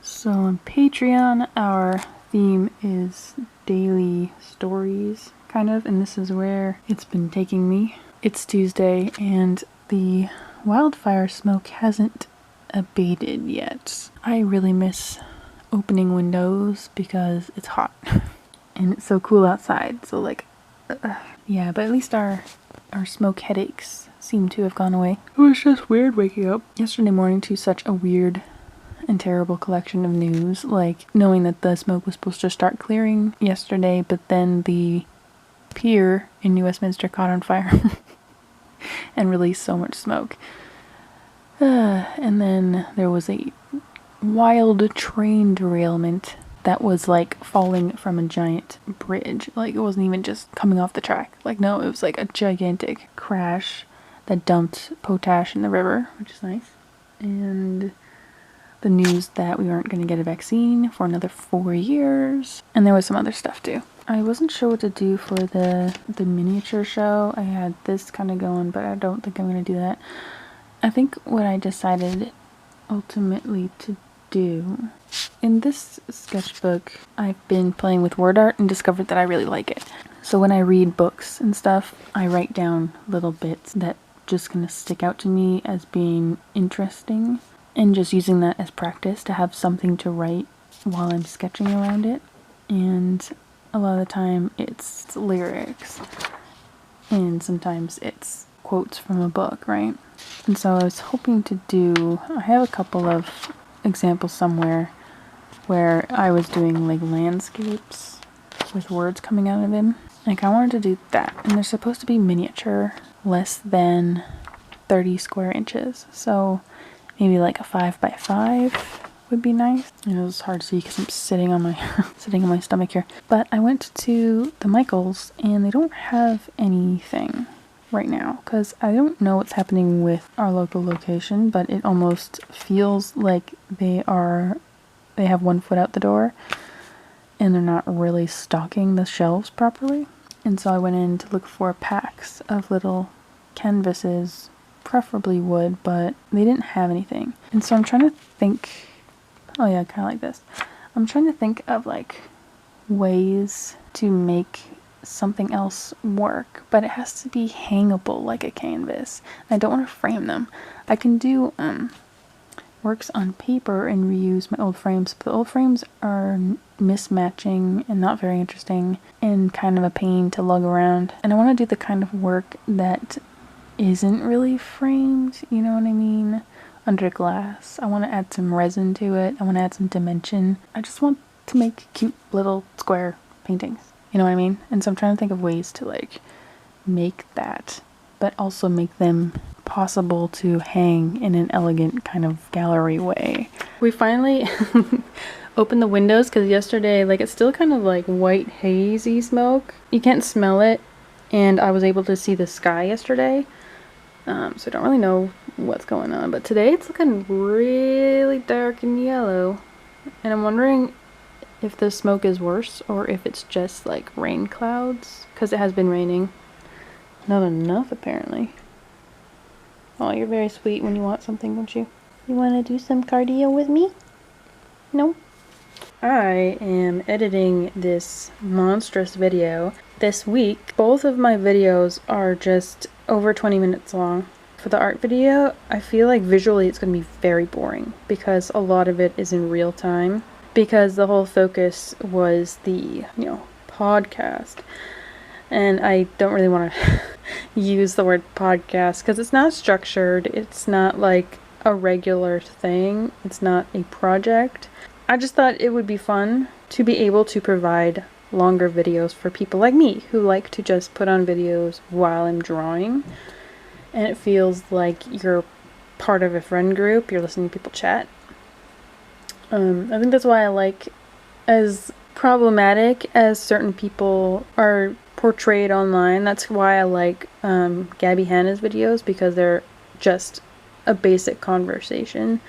So on Patreon, our theme is daily stories, kind of, and this is where it's been taking me. It's Tuesday, and the wildfire smoke hasn't abated yet. I really miss opening windows because it's hot, and it's so cool outside, so like, yeah, but at least our smoke headaches seem to have gone away. It was just weird waking up yesterday morning to such a weird and terrible collection of news, like knowing that the smoke was supposed to start clearing yesterday, but then the pier in New Westminster caught on fire and released so much smoke. And then there was a wild train derailment that was like falling from a giant bridge. Like it wasn't even just coming off the track. Like no, it was like a gigantic crash that dumped potash in the river, which is nice. And the news that we weren't going to get a vaccine for another 4 years. And there was some other stuff too. I wasn't sure what to do for the miniature show. I had this kind of going, but I don't think I'm going to do that. I think what I decided ultimately to do, in this sketchbook, I've been playing with word art and discovered that I really like it. So when I read books and stuff, I write down little bits that just kind of stick out to me as being interesting. And just using that as practice to have something to write while I'm sketching around it. And a lot of the time it's lyrics. And sometimes it's quotes from a book, right? And so I was hoping to do, I have a couple of examples somewhere where I was doing like landscapes with words coming out of them. Like I wanted to do that. And they're supposed to be miniature, less than 30 square inches. So maybe like a 5x5 would be nice. It was hard to see because I'm sitting on my stomach here. But I went to the Michaels and they don't have anything right now because I don't know what's happening with our local location, but it almost feels like they have 1 foot out the door and they're not really stocking the shelves properly. And so I went in to look for packs of little canvases, preferably wood, but they didn't have anything. And so I'm trying to think, oh yeah, kind of like this. I'm trying to think of like ways to make something else work, but it has to be hangable like a canvas. I don't want to frame them. I can do works on paper and reuse my old frames, but the old frames are mismatching and not very interesting and kind of a pain to lug around. And I want to do the kind of work that isn't really framed, you know what I mean, under glass. I want to add some resin to it. I want to add some dimension. I just want to make cute little square paintings, you know what I mean? And so I'm trying to think of ways to like make that, but also make them possible to hang in an elegant kind of gallery way. We finally opened the windows because yesterday, like, it's still kind of like white hazy smoke. You can't smell it, and I was able to see the sky yesterday. So I don't really know what's going on, but today it's looking really dark and yellow, and I'm wondering if the smoke is worse or if it's just like rain clouds, because it has been raining. Not enough apparently. Oh, you're very sweet when you want something, don't you? You want to do some cardio with me? No? I am editing this monstrous video this week. Both of my videos are just over 20 minutes long. For the art video, I feel like visually it's going to be very boring because a lot of it is in real time because the whole focus was the, podcast. And I don't really want to use the word podcast because it's not structured. It's not like a regular thing. It's not a project. I just thought it would be fun to be able to provide longer videos for people like me who like to just put on videos while I'm drawing. And it feels like you're part of a friend group. You're listening to people chat. I think that's why I like, as problematic as certain people are portrayed online, that's why I like Gabby Hanna's videos, because they're just a basic conversation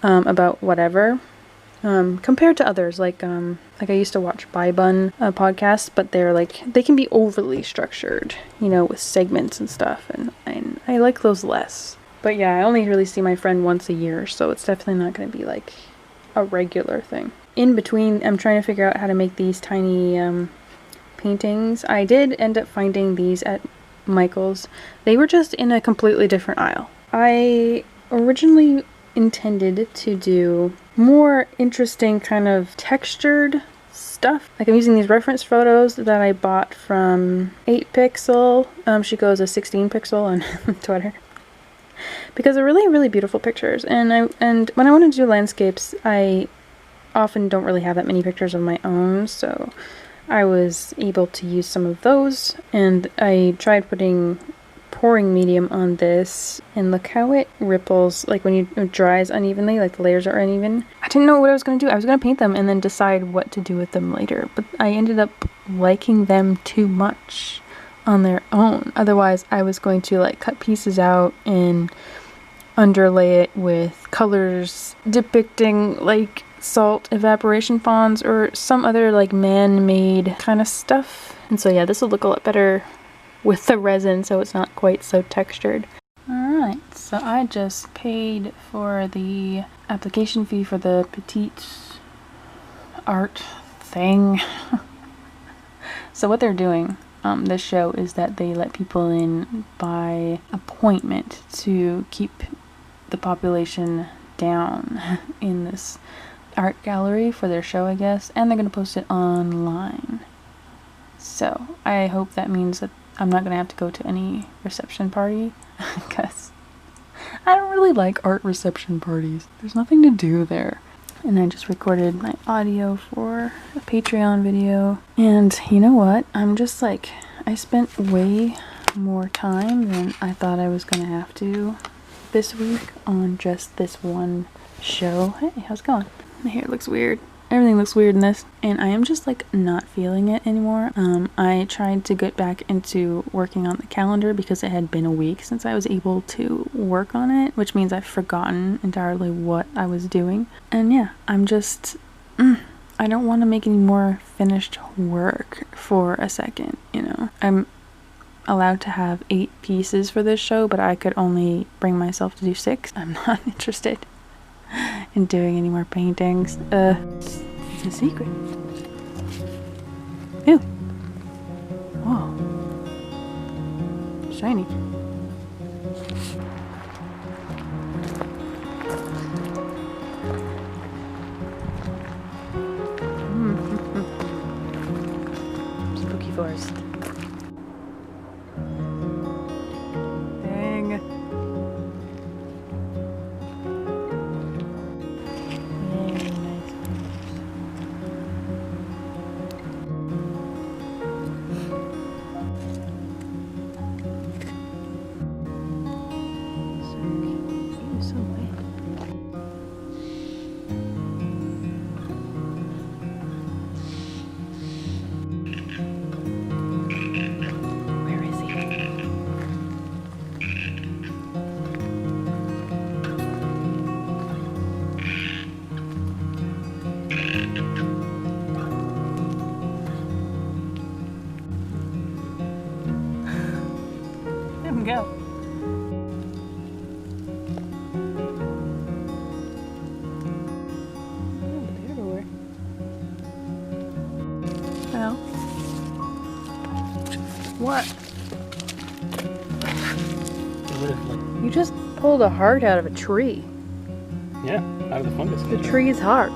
about whatever. Compared to others, like I used to watch Buy Bun podcasts, but they can be overly structured, with segments and stuff, and I like those less. But yeah, I only really see my friend once a year, so it's definitely not going to be like a regular thing. In between, I'm trying to figure out how to make these tiny paintings. I did end up finding these at Michael's. They were just in a completely different aisle. I originally intended to do more interesting kind of textured stuff. Like, I'm using these reference photos that I bought from 8pixel. She goes a 16 pixel on Twitter. Because they're really, really beautiful pictures. And when I want to do landscapes, I often don't really have that many pictures of my own, so I was able to use some of those. And I tried putting pouring medium on this, and look how it ripples, like when it dries unevenly, like the layers are uneven. I didn't know what I was going to do. I was going to paint them and then decide what to do with them later, but I ended up liking them too much on their own. Otherwise, I was going to like cut pieces out and underlay it with colors depicting like salt evaporation ponds or some other like man-made kind of stuff. And so yeah, this will look a lot better with the resin, so it's not quite so textured. Alright, so I just paid for the application fee for the Petite art thing. So what they're doing, this show, is that they let people in by appointment to keep the population down in this art gallery for their show, I guess, and they're going to post it online. So I hope that means that I'm not going to have to go to any reception party, because I don't really like art reception parties. There's nothing to do there. And I just recorded my audio for a Patreon video. And you know what? I'm just like, I spent way more time than I thought I was going to have to this week on just this one show. Hey, how's it going? My hair looks weird. Everything looks weird in this, and I am just like not feeling it anymore. I tried to get back into working on the calendar because it had been a week since I was able to work on it, which means I've forgotten entirely what I was doing. And yeah, I'm just, I don't want to make any more finished work for a second, I'm allowed to have 8 pieces for this show, but I could only bring myself to do 6. I'm not interested in doing any more paintings. It's a secret. Ew. Whoa. Shiny. Spooky forest. Go. Well, what? You just pulled a heart out of a tree. Yeah, out of the fungus. The tree is hard.